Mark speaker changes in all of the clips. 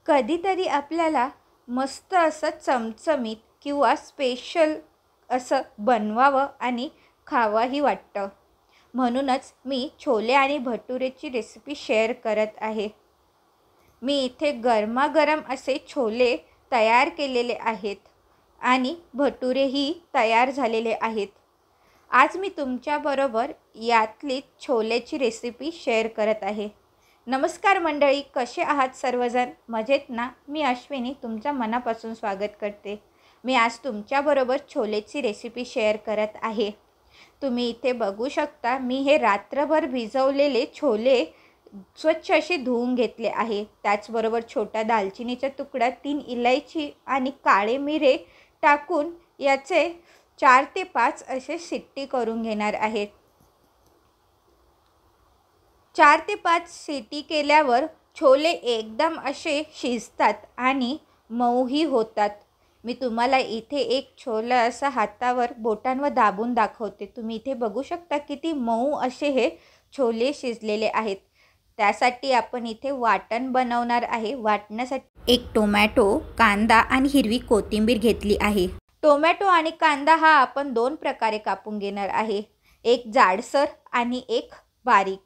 Speaker 1: कधीतरी आपल्याला मस्त असं चमचमीत किंवा स्पेशल असं बनवावं आणि खावंही वाटतं. म्हणूनच मी छोले आणि भटुरेची रेसिपी शेअर करत आहे. मी इथे गरमागरम असे छोले तयार केलेले आहेत आणि भटुरेही तयार झालेले आहेत. आज मी तुमच्याबरोबर यातली छोलेची रेसिपी शेअर करत आहे. नमस्कार मंडळी, कसे आहात सर्वजण? मजेत ना? मी अश्विनी तुमच्या मनापासून स्वागत करते. मी आज तुमच्याबरोबर छोलेची रेसिपी शेअर करत आहे. तुम्ही इथे बघू शकता, मी हे रात्रभर भिजवलेले छोले स्वच्छ असे धुवून घेतले आहे. त्याचबरोबर छोटा दालचिनीचा तुकडा, 3 इलायची आणि काळे मिरे टाकून याचे 4 ते 5 असे शिट्टी करून घेणार आहेत. 4 ते 5 शिट्टी केल्यावर छोले एकदम असे शिजतात आणि मऊही होतात. मी तुम्हाला इथे एक छोले असं हातावर बोटांवर दाबून दाखवते. तुम्ही इथे बघू शकता किती मऊ असे हे छोले शिजलेले आहेत. त्यासाठी आपण इथे वाटण बनवणार आहे. वाटण्यासाठी एक टोमॅटो, कांदा आणि हिरवी कोथिंबीर घेतली आहे. टोमॅटो आणि कांदा हा आपण 2 प्रकारे कापून घेणार आहे. एक जाडसर आणि एक बारीक.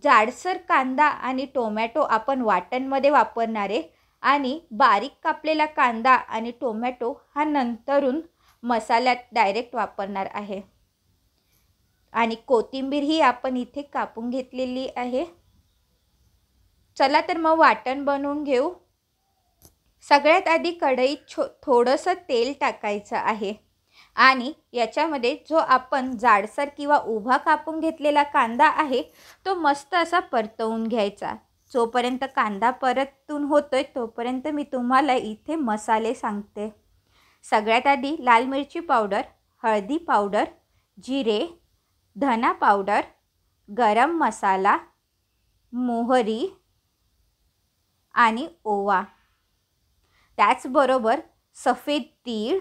Speaker 1: जाडसर कांदा आणि टोमॅटो आपण वाटणमध्ये वापरणार आहे आणि बारीक कापलेला कांदा आणि टोमॅटो हा नंतरून मसाल्यात डायरेक्ट वापरणार आहे. आणि कोथिंबीर ही आपण इथे कापून घेतलेली आहे. चला तर मग वाटण बनवून घेऊ. सगळ्यात आधी कढईत थोडंसं तेल टाकायचं आहे आणि याच्यामध्ये जो आपण जाडसर किंवा उभा कापून घेतलेला कांदा आहे तो मस्त असा परतवून घ्यायचा. जोपर्यंत कांदा परतून होतोय तोपर्यंत मी तुम्हाला इथे मसाले सांगते. सगळ्यात आधी लाल मिरची पावडर, हळदी पावडर, जिरे, धना पावडर, गरम मसाला, मोहरी आणि ओवा, त्याचबरोबर सफेद तीळ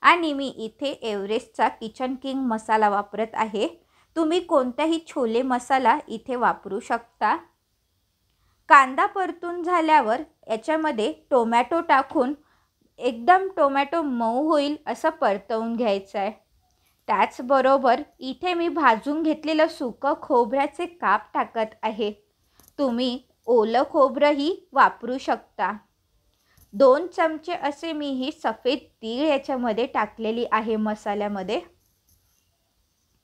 Speaker 1: आणि मी इथे एव्हरेस्टचा किचन किंग मसाला वापरत आहे. तुम्ही कोणताही छोले मसाला इथे वापरू शकता. कांदा परतून झाल्यावर याच्यामध्ये टोमॅटो टाकून एकदम टोमॅटो मऊ होईल असं परतवून घ्यायचं आहे. त्याचबरोबर इथे मी भाजून घेतलेलं सुकं खोबऱ्याचे काप टाकत आहे. तुम्ही ओलं खोबरंही वापरू शकता. 2 चमचे असे मी ही सफेद तीळ याच्यामध्ये टाकलेली आहे मसाल्यामध्ये.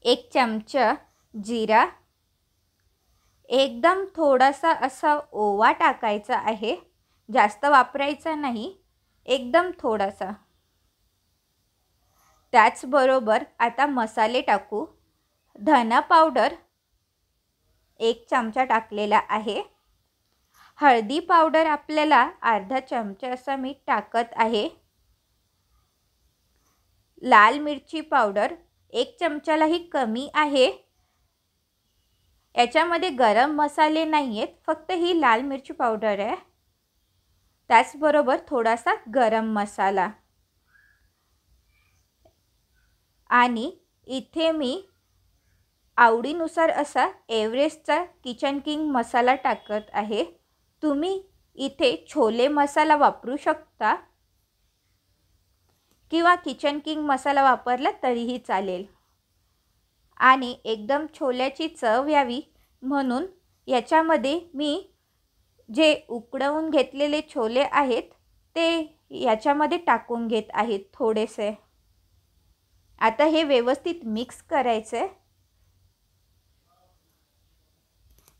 Speaker 1: 1 चमचा जिरा, एकदम थोडासा असा ओवा टाकायचा आहे. जास्त वापरायचा नाही, एकदम थोडासा. त्याचबरोबर आता मसाले टाकू. धना पावडर 1 चमचा टाकलेला आहे. हळदी पावडर आपल्याला अर्धा चमचा असा मी टाकत आहे. लाल मिरची पावडर 1 चमचालाही कमी आहे. याच्यामध्ये गरम मसाले नाही आहेत, फक्त ही लाल मिरची पावडर आहे. त्याचबरोबर थोडासा गरम मसाला आणि इथे मी आवडीनुसार असा एव्हरेस्टचा किचन किंग मसाला टाकत आहे. तुम्ही इथे छोले मसाला वापरू शकता किंवा किचन किंग मसाला वापरला तरीही चालेल. आणि एकदम छोल्याची चव यावी म्हणून याच्यामध्ये मी जे उकडवून घेतलेले छोले आहेत ते याच्यामध्ये टाकून घेत आहेत थोडेसे. आता हे व्यवस्थित मिक्स करायचं.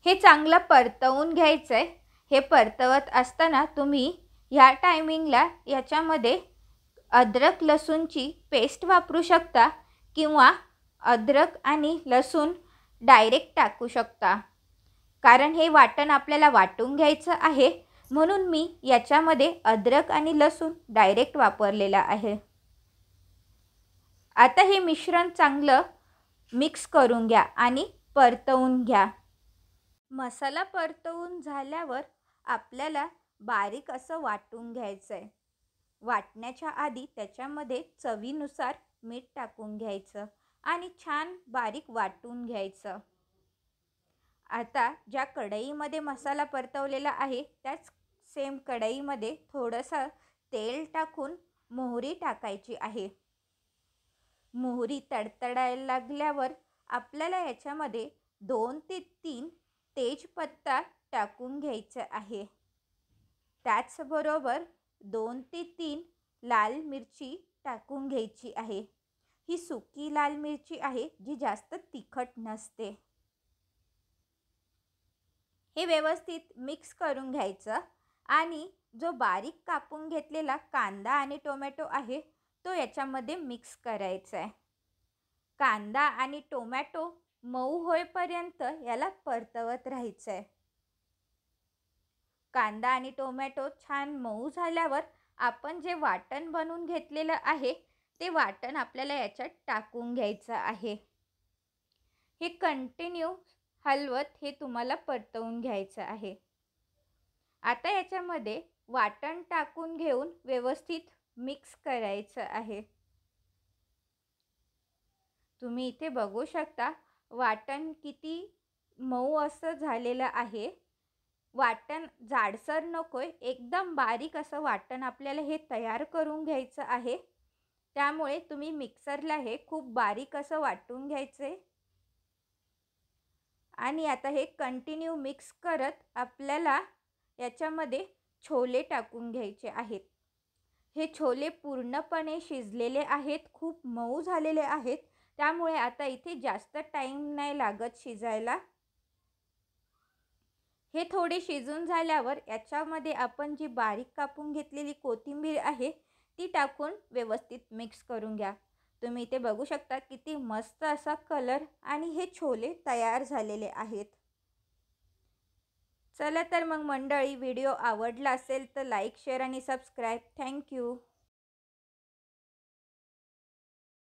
Speaker 1: हे चांगलं परतवून घ्यायचं आहे. हे परतवत असताना तुम्ही ह्या टायमिंगला याच्यामध्ये अद्रक लसूणची पेस्ट वापरू शकता किंवा अद्रक आणि लसूण डायरेक्ट टाकू शकता. कारण हे वाटण आपल्याला वाटून घ्यायचं आहे म्हणून मी याच्यामध्ये अद्रक आणि लसूण डायरेक्ट वापरलेला आहे. आता हे मिश्रण चांगलं मिक्स करून घ्या आणि परतवून घ्या. मसाला परतवून झाल्यावर आपल्याला बारीक असं वाटून घ्यायचं आहे. वाटण्याच्या आधी त्याच्यामध्ये चवीनुसार मीठ टाकून घ्यायचं आणि छान बारीक वाटून घ्यायचं. आता ज्या कढईमध्ये मसाला परतवलेला आहे त्याच सेम कढईमध्ये थोडंसं तेल टाकून मोहरी टाकायची आहे. मोहरी तडतडायला लागल्यावर आपल्याला याच्यामध्ये 2 ते 3 तेजपत्ता टाकून घ्यायचा आहे. त्याचबरोबर 2 ते 3 लाल मिरची टाकून घ्यायची आहे. ही सुकी लाल मिरची आहे जी जास्त तिखट नसते. हे व्यवस्थित मिक्स करून घ्यायचं आणि जो बारीक कापून घेतलेला कांदा आणि टोमॅटो आहे तो याच्यामध्ये मिक्स करायचा आहे. कांदा आणि टोमॅटो मऊ होईपर्यंत याला परतवत राहायचं आहे. कांदा आणि टोमॅटो छान मऊ झाल्यावर आपण जे वाटण बनवून घेतलेलं आहे ते वाटण आपल्याला याच्यात टाकून घ्यायचं आहे. हे कंटिन्यू हलवत हे तुम्हाला परतवून घ्यायचं आहे. आता याच्यामध्ये वाटण टाकून घेऊन व्यवस्थित मिक्स करायचं आहे. तुम्ही इथे बघू शकता वाटण किती मऊ असं झालेलं आहे. वाटण जाडसर नकोय, एकदम बारीक असं वाटण आपल्याला हे तयार करून घ्यायचं आहे. त्यामुळे तुम्ही मिक्सरला हे खूप बारीक असं वाटून घ्यायचे आणि आता हे कंटिन्यू मिक्स करत आपल्याला याच्यामध्ये छोले टाकून घ्यायचे आहेत. हे छोले पूर्णपणे शिजलेले आहेत, खूप मऊ झालेले आहेत. त्यामुळे आता इथे जास्त टाईम नाही लागत शिजायला. हे थोडे शिजून झाल्यावर याच्यामध्ये आपण जी बारीक कापून घेतलेली कोथिंबीर आहे ती टाकून व्यवस्थित मिक्स करून घ्या. तुम्ही इथे बघू शकता किती मस्त असा कलर आणि हे छोले तयार झालेले आहेत. चला तर मग मंडळी, व्हिडिओ आवडला असेल तर लाईक, शेअर आणि सबस्क्राईब. थँक्यू.